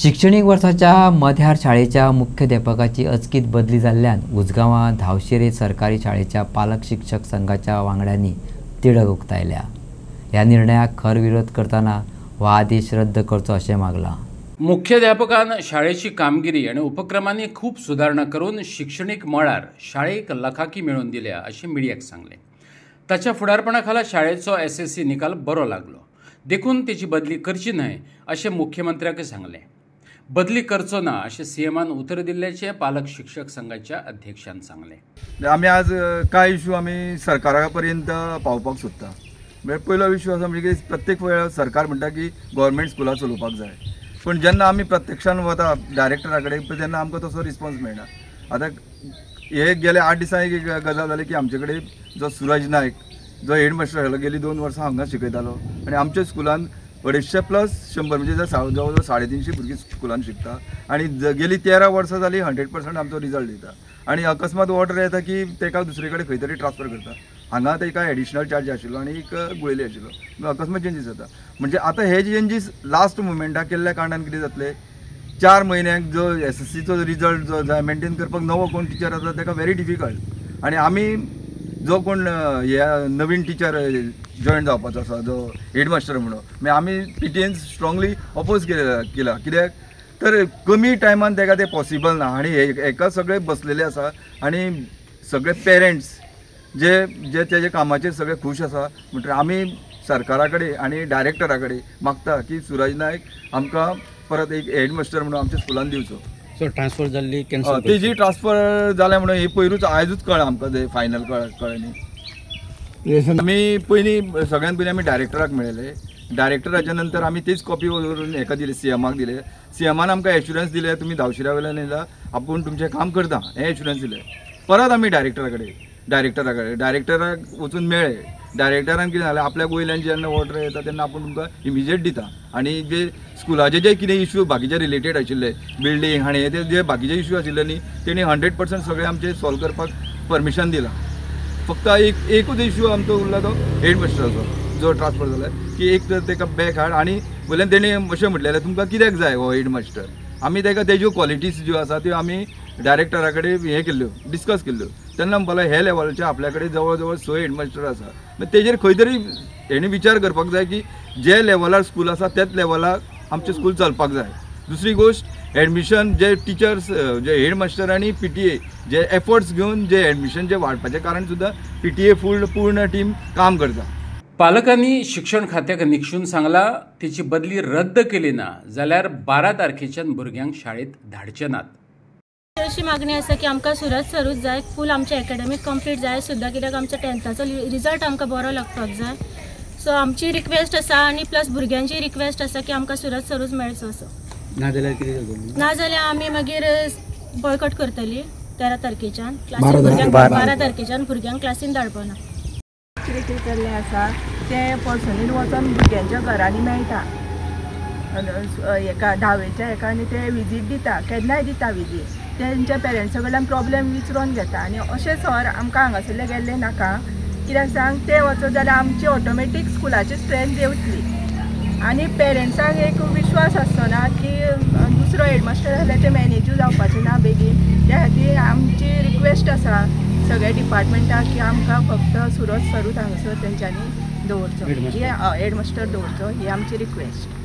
शैक्षणिक वर्षाच्या मध्यार शाळेच्या मुख्याध्यापकाची अचकीत बदली जाल्ल्यान उजगांवा धावशिरे सरकारी शाळेच्या पालक शिक्षक संघाच्या वांगड्यांनी तिडक उक्तायल्या। ह्या निर्णयाक खर विरोध करताना हो आदेश रद्द करचो अशें मागलां। मुख्याध्यापकान शाळेची कामगिरी आणि उपक्रमांनी खूप सुधारणा करून शैक्षणिक मळार शाळेक लखाकी मिळवून दिल्या अशें मिडियाक सांगलें। ताच्या फुडारपणाखाला शाळेचो SSC निकाल बरो लागलो, देखून तेची बदली करची न्हय अशें मुख्यमंत्र्याक सांगलें। बदली करचो ना अशें सीएमान उतर दिल्ल्याचें पालक शिक्षक संघाच्या अध्यक्षान सांगलें। आमी आज कांय इश्यू आमी सरकारा पर्यंत पावपाक सोदता। म्हणजे पयलो इश्यू आसा म्हणजे प्रत्येक वेळार सरकार म्हणटा की गव्हर्मेंट स्कुलां चलोवपाक जाय, पण जेन्ना आमी प्रत्यक्षान वता डायरेक्टरा कडेन तेन्ना आमकां तसो रिस्पॉन्स मेळना। आतां हे गेले 8 दिसां एक गजाल जाली की आमचे कडेन जो सुरज नायक जो हेडमास्टर आसलो गेली 2 वर्सां हांगा शिकयतालो आनी आमच्या स्कुलान 250 प्लस 100 म्हणजे जवळ जवळ 350 भुरगीं स्कुलान शिकता आनी गेली 13 वर्सां जाली 100% आमचो रिजल्ट दिता। आनी अकस्मात ऑर्डर येता की तेका दुसरे कडेन खंय तरी ट्रान्सफर करता, हांगा तेका एडिशनल चार्ज आशिल्लो आनी एक गुळेली आशिल्लो, अकस्मात चेंजीस जाता। म्हणजे आतां हे चेंजीस लास्ट मुमेंटाक केल्ल्या कारणान कितें जातलें, 4 म्हयन्याक जो SSCचो रिजल्ट जो जाय मेंटेन करपाक नवो कोण टिचर आसा तेका व्हेरी डिफिकल्ट। आनी आमी जो कोण ह्या नवीन टिचर जॉईन जावपाचो आसा जो हेडमास्टर म्हणून मागीर आमी PTAन स्ट्रॉंगली ऑपोज केला कित्याक तर कमी टायमान तेका ते पॉसिबल ना। आनी हेका सगळे बसलेले आसा आनी सगळे पेरंट्स जे जे तेजे कामाचेर सगळे खूश आसा। म्हणटकीर आमी सरकारा कडेन आनी डायरेक्टरा कडेन मागता की सुरज नायक आमकां परत एक हेडमास्टर म्हणून आमच्या स्कुलान दिवचो। सो ट्रान्सफर जाल्ली कॅन्सल तेजी ट्रान्सफर जाल्या म्हणून ही पयरूच आयजूच कळ्ळां आमकां ते फायनल कळ्ळें न्ही। आमी पयलीं सगळ्यान पयलीं आमी डायरेक्टराक मेळयले, डायरेक्टराच्या नंतर आमी तीच कॉपी व्हरून हेका दिली CMाक दिले। CMान आमकां एश्युरन्स दिले तुमी धावशिऱ्या वयल्यान येयला आपूण तुमचें काम करता हें एश्युरन्स दिलें। परत आमी डायरेक्टराक वचून मेळ्ळे, डायरेक्टरान कितें जालें आपल्या वयल्यान जेन्ना ऑर्डर येता तेन्ना आपूण तुमकां इमिजिएट दिता आनी जे स्कुलाचे जे कितें इश्यू बाकीचे रिलेटेड आशिल्ले बिल्डींग आनी ते जे बाकीचे इश्यू आशिल्ले न्ही तेणी 100% सगळे आमचे सॉल्व करपाक परमिशन दिलां। फक्त एकूच इश्यू आमचो उरला तो हेडमास्टराचो जो ट्रान्सफर जाला की एक तर तेका बॅक हाड आनी वयल्यान तेणी अशें म्हटलेलें तुमकां कित्याक जाय हो हेडमास्टर। आमी तेका तेज्यो क्वॉलिटीज ज्यो आसा त्यो आमी डायरेक्टरा कडेन हे केल्ल्यो डिस्कस केल्ल्यो तेन्ना म्हणपाक हे लेवलाचे आपल्या कडेन जवळ जवळ 6 हेडमास्टर आसा। मागीर तेजेर खंय तरी हेणी विचार करपाक जाय की जे लेवलार स्कूल आसा त्याच लेवलार आमचें स्कूल चलपाक जाय। दुसरी गोष्ट एडमिशन जे टिचर्स जे हेडमास्टर आनी PTA जे एफर्ट्स घेवन जे एडमिशन जे वाडपाचें कारण सुद्दां PTA पूर्ण टीम काम करता। पालकांनी शिक्षण खात्याक निक्षून सांगला तिची बदली रद्द केली ना जाल्यार 12 तारखेच्यान भुरग्यांक शाळेत धाडचे नात। अशी मागणी आसा की आमकां सुरत सरूच जाय, फूल आमचें एकेडमीक कंप्लीट जाय सुद्दां कित्याक आमचो 10थाचो रिजल्ट आमकां बरो लागपाक जाय। सो आमची रिक्वेस्ट आसा आनी प्लस भुरग्यांची रिक्वेस्ट आसा की आमकां सुरत सरूच मेळचो असो, नाजाल्यार आमी मागीर बॉयकॉट करतली 13 तारखेच्यान क्लासीन भुरग्यांक 12 तारखेच्यान भुरग्यांक क्लासीन धाडपना। कितें केल्लें आसा तें पर्सनली वचून भुरग्यांच्या घरांनी मेळटा हेका धावेच्या हेका आनी ते विजीट दिता, केन्नाय दिता विजीट, तेंच्या पेरंट्सा कडल्यान प्रॉब्लेम विचारून घेता। आनी अशें सर आमकां हांगासरले गेल्ले नाका कित्याक सांग ते वचत जाल्यार आमची ऑटोमॅटीक स्कुलाची स्ट्रेंथ देंवतली आनी पेरंट्सांक एक विश्वास आसचो ना की दुसरो हेडमास्टर जाल्यार ते मॅनेजूय जावपाचें ना बेगीन। त्या खातीर आमची रिक्वेस्ट आसा सगळ्या डिपार्टमेंटाक की आमकां फक्त सुरत सरूच हांगासर तेंच्यांनी दवरचो, हेडमास्टर दवरचो ही आमची रिक्वेस्ट।